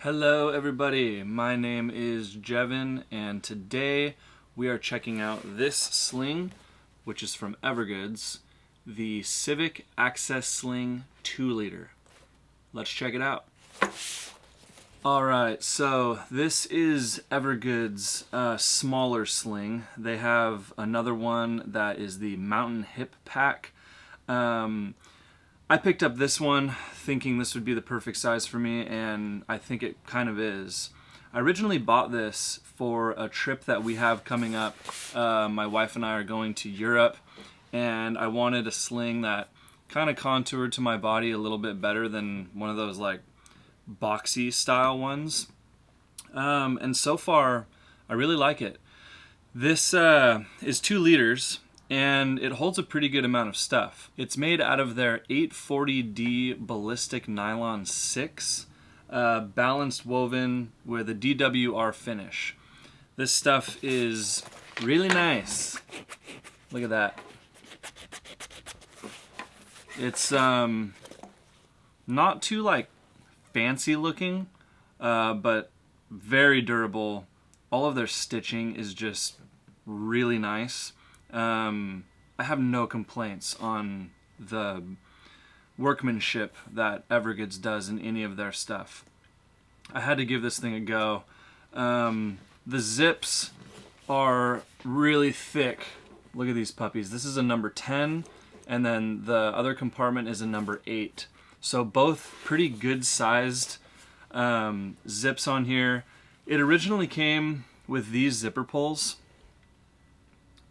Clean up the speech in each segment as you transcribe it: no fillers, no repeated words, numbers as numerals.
Hello everybody, my name is Jevin and today we are checking out this sling, which is from Evergoods, the Civic Access Sling 2 liter. Let's check it out. Alright, so this is Evergoods' smaller sling. They have another one that is the Mountain Hip Pack. I picked up this one thinking this would be the perfect size for me, and I think it kind of is. I originally bought this for a trip that we have coming up. My wife and I are going to Europe, and I wanted a sling that kind of contoured to my body a little bit better than one of those like boxy style ones. And so far, I really like it. This is 2 liters. And it holds a pretty good amount of stuff. It's made out of their 840D ballistic nylon 6, balanced woven with a DWR finish. This stuff is really nice. Look at that. It's not too like fancy looking, but very durable. All of their stitching is just really nice. I have no complaints on the workmanship that Evergoods does in any of their stuff. I had to give this thing a go. The zips are really thick. Look at these puppies. This is a number 10, and then the other compartment is a number 8. So both pretty good sized zips on here. It originally came with these zipper pulls,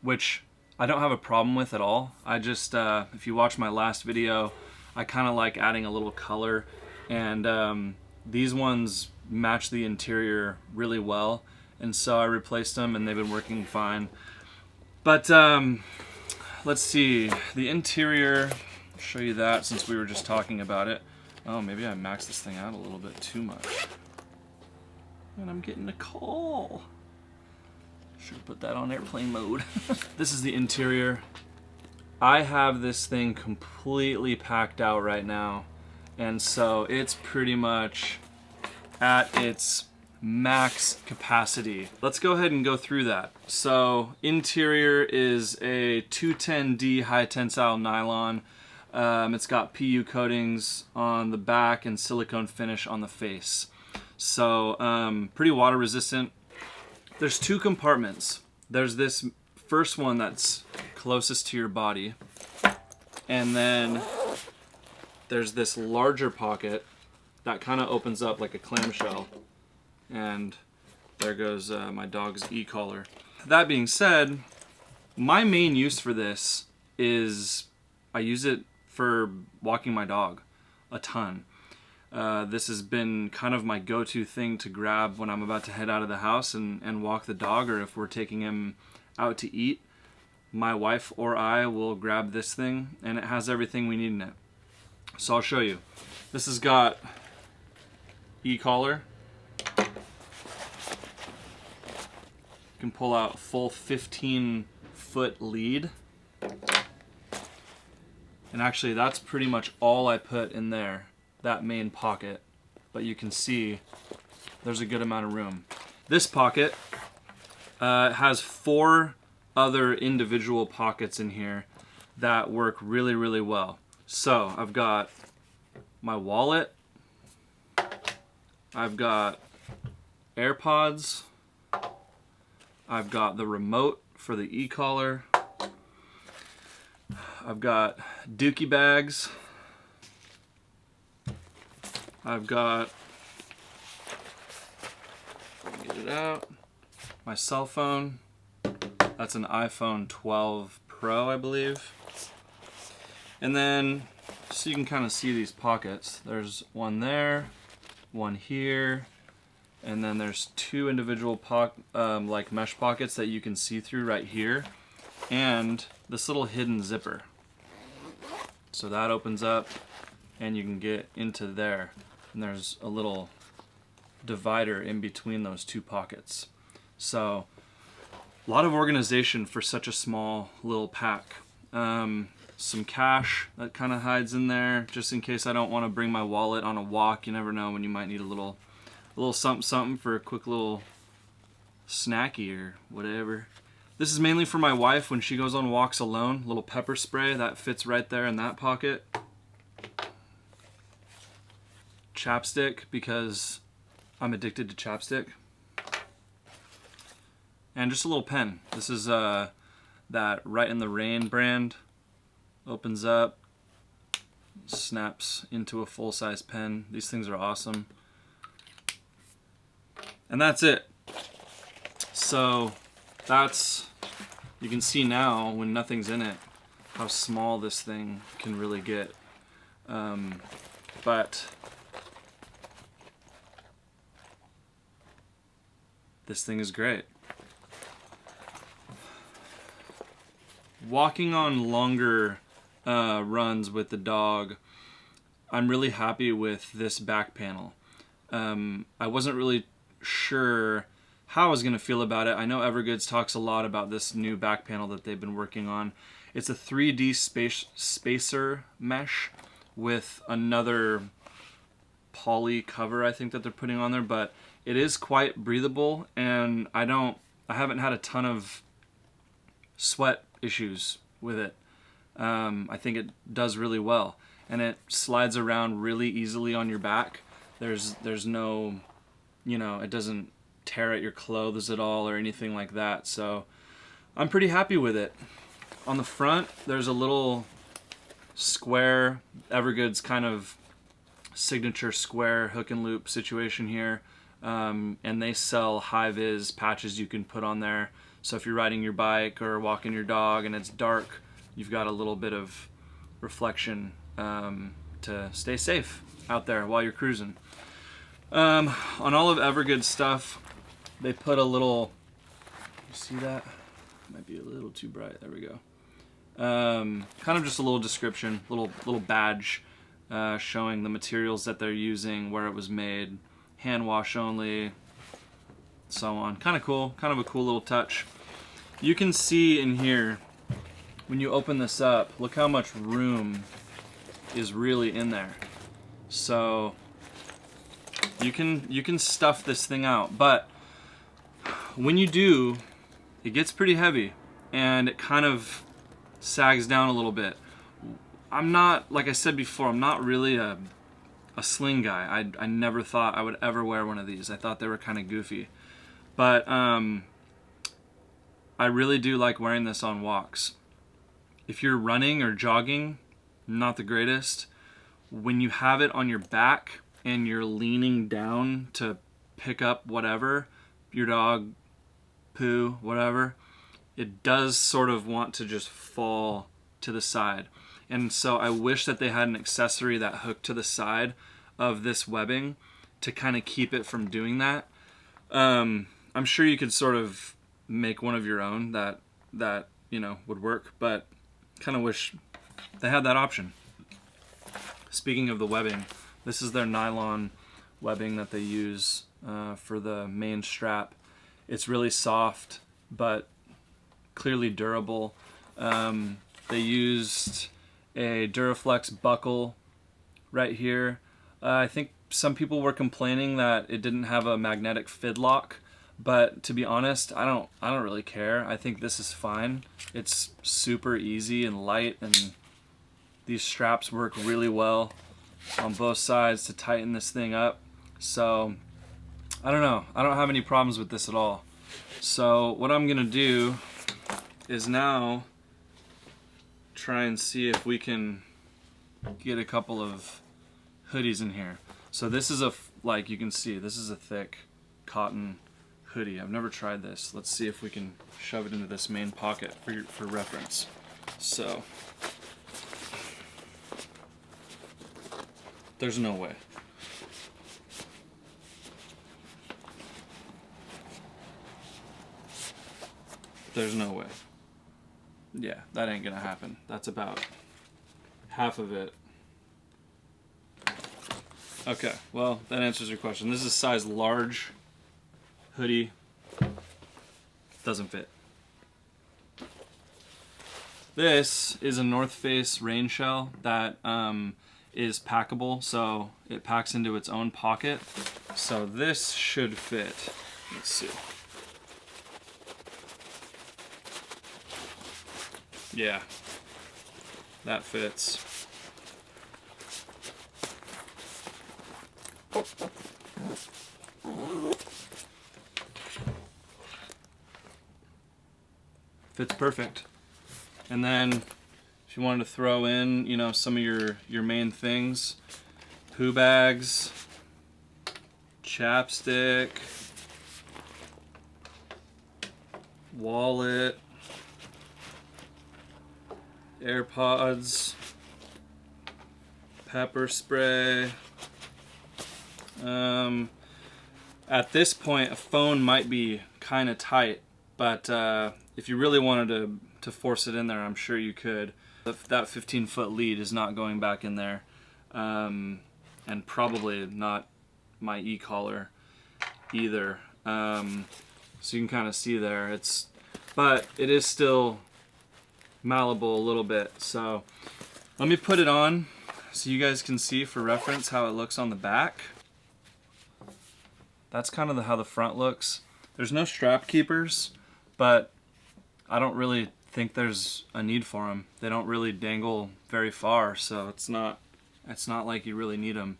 which I don't have a problem with at all. I just, if you watch my last video, I kind of like adding a little color, and these ones match the interior really well, and so I replaced them and they've been working fine. But let's see, the interior, I'll show you that since we were just talking about it. Oh, maybe I maxed this thing out a little bit too much. And I'm getting a call. Should put that on airplane mode. This is the interior. I have this thing completely packed out right now, and so it's pretty much at its max capacity. Let's go ahead and go through that. So interior is a 210D high tensile nylon. It's got PU coatings on the back and silicone finish on the face. So pretty water resistant. There's 2 compartments. There's this first one that's closest to your body, and then there's this larger pocket that kind of opens up like a clamshell, and there goes my dog's e-collar. That being said, my main use for this is I use it for walking my dog a ton. This has been kind of my go-to thing to grab when I'm about to head out of the house and walk the dog, or if we're taking him out to eat. My wife or I will grab this thing, and it has everything we need in it. So I'll show you. This has got e-collar. You can pull out a full 15-foot lead. And actually, that's pretty much all I put in there. That main pocket, but you can see there's a good amount of room. This pocket has 4 other individual pockets in here that work really, really well. So I've got my wallet, I've got AirPods, I've got the remote for the e-collar, I've got dookie bags, I've got, get it out, my cell phone. That's an iPhone 12 Pro, I believe. And then, so you can kind of see these pockets. There's one there, one here, and then there's 2 individual like mesh pockets that you can see through right here, and this little hidden zipper. So that opens up, and you can get into there. And there's a little divider in between those 2 pockets. So a lot of organization for such a small little pack. Some cash that kind of hides in there just in case I don't want to bring my wallet on a walk. You never know when you might need a little a little something something for a quick little snacky or whatever. This is mainly for my wife when she goes on walks alone. Little pepper spray that fits right there in that pocket. Chapstick because I'm addicted to chapstick. And just a little pen. This is that Right in the Rain brand. Opens up, snaps into a full-size pen. These things are awesome. And that's it. So that's, you can see now when nothing's in it how small this thing can really get. But this thing is great. Walking on longer runs with the dog, I'm really happy with this back panel. I wasn't really sure how I was going to feel about it. I know Evergoods talks a lot about this new back panel that they've been working on. It's a 3D spacer mesh with another poly cover I think that they're putting on there, but it is quite breathable, and I haven't had a ton of sweat issues with it. I think it does really well, and it slides around really easily on your back. There's no, it doesn't tear at your clothes at all or anything like that, so I'm pretty happy with it. On the front, there's a little square, Evergoods kind of signature square hook and loop situation here, and they sell high vis patches you can put on there. So if you're riding your bike or walking your dog and it's dark, you've got a little bit of reflection to stay safe out there while you're cruising. On all of Evergoods stuff, they put a little, you see that? Might be a little too bright, there we go. Kind of just a little description, little badge showing the materials that they're using, where it was made, hand wash only, so on. Kind of cool, kind of a cool little touch. You can see in here, when you open this up, look how much room is really in there. So you can stuff this thing out, but when you do, it gets pretty heavy and it kind of sags down a little bit. I'm not, like I said before, I'm not really a Sling guy. I never thought I would ever wear one of these. I thought they were kind of goofy. But I really do like wearing this on walks. If you're running or jogging, not the greatest. When you have it on your back and you're leaning down to pick up whatever, your dog, poo, whatever, it does sort of want to just fall to the side. And so I wish that they had an accessory that hooked to the side of this webbing to kind of keep it from doing that. I'm sure you could sort of make one of your own that would work, but kind of wish they had that option. Speaking of the webbing, this is their nylon webbing that they use for the main strap. It's really soft, but clearly durable. They used a Duraflex buckle right here. I think some people were complaining that it didn't have a magnetic fidlock, but to be honest, I don't really care. I think this is fine. It's super easy and light, and these straps work really well on both sides to tighten this thing up. So I don't know. I don't have any problems with this at all. So what I'm gonna do is now try and see if we can get a couple of hoodies in here. So this is like you can see, this is a thick cotton hoodie. I've never tried this. Let's see if we can shove it into this main pocket for reference. So there's no way. There's no way. Yeah, that ain't gonna happen. That's about half of it. Okay, well, that answers your question. This is size large hoodie. Doesn't fit. This is a North Face rain shell that is packable, so it packs into its own pocket. So this should fit. Let's see. Yeah, that fits. Fits perfect. And then if you wanted to throw in, you know, some of your main things, poo bags, chapstick, wallet, AirPods, pepper spray. At this point, a phone might be kind of tight, but if you really wanted to force it in there, I'm sure you could. That 15-foot lead is not going back in there, and probably not my e-collar either. So you can kind of see there, but it is still malleable a little bit. So let me put it on so you guys can see for reference how it looks on the back. That's kind of how the front looks. There's no strap keepers, but I don't really think there's a need for them. They don't really dangle very far, so it's not like you really need them.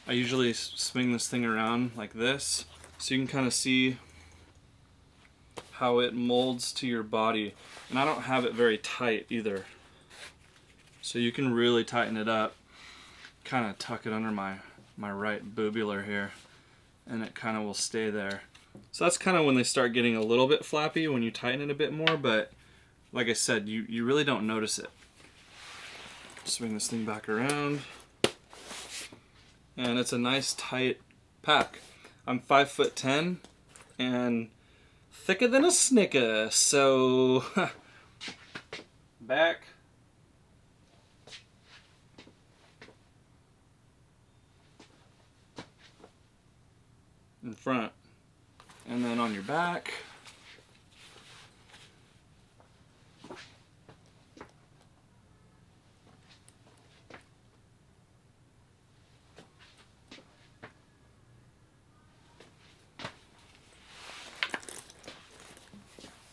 I usually swing this thing around like this so you can kind of see how it molds to your body. And I don't have it very tight either, so you can really tighten it up, kind of tuck it under my right boobular here, and it kind of will stay there. So that's kind of when they start getting a little bit flappy, when you tighten it a bit more, but like I said, you really don't notice it. Swing this thing back around, and it's a nice tight pack. I'm 5'10" and thicker than a Snicker, so back, in front, and then on your back.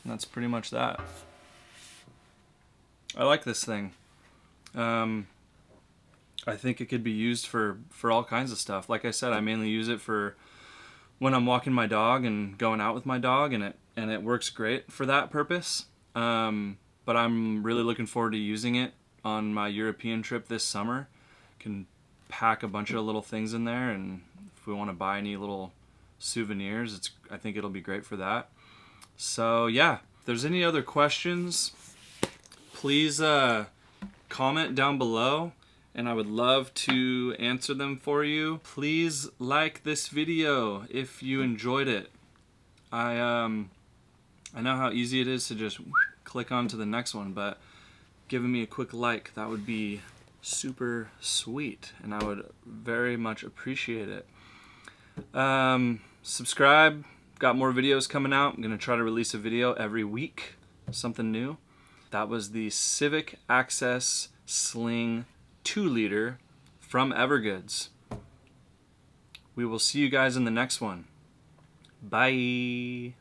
And that's pretty much that. I like this thing. I think it could be used for all kinds of stuff. Like I said, I mainly use it for when I'm walking my dog and going out with my dog, and it works great for that purpose. But I'm really looking forward to using it on my European trip this summer. Can pack a bunch of little things in there, and if we want to buy any little souvenirs, I think it'll be great for that. So yeah, if there's any other questions, please comment down below, and I would love to answer them for you. Please like this video if you enjoyed it. I know how easy it is to just click on to the next one, but giving me a quick like, that would be super sweet, and I would very much appreciate it. Subscribe. Got more videos coming out. I'm going to try to release a video every week, something new. That was the Civic Access Sling 2-liter from Evergoods. We will see you guys in the next one. Bye.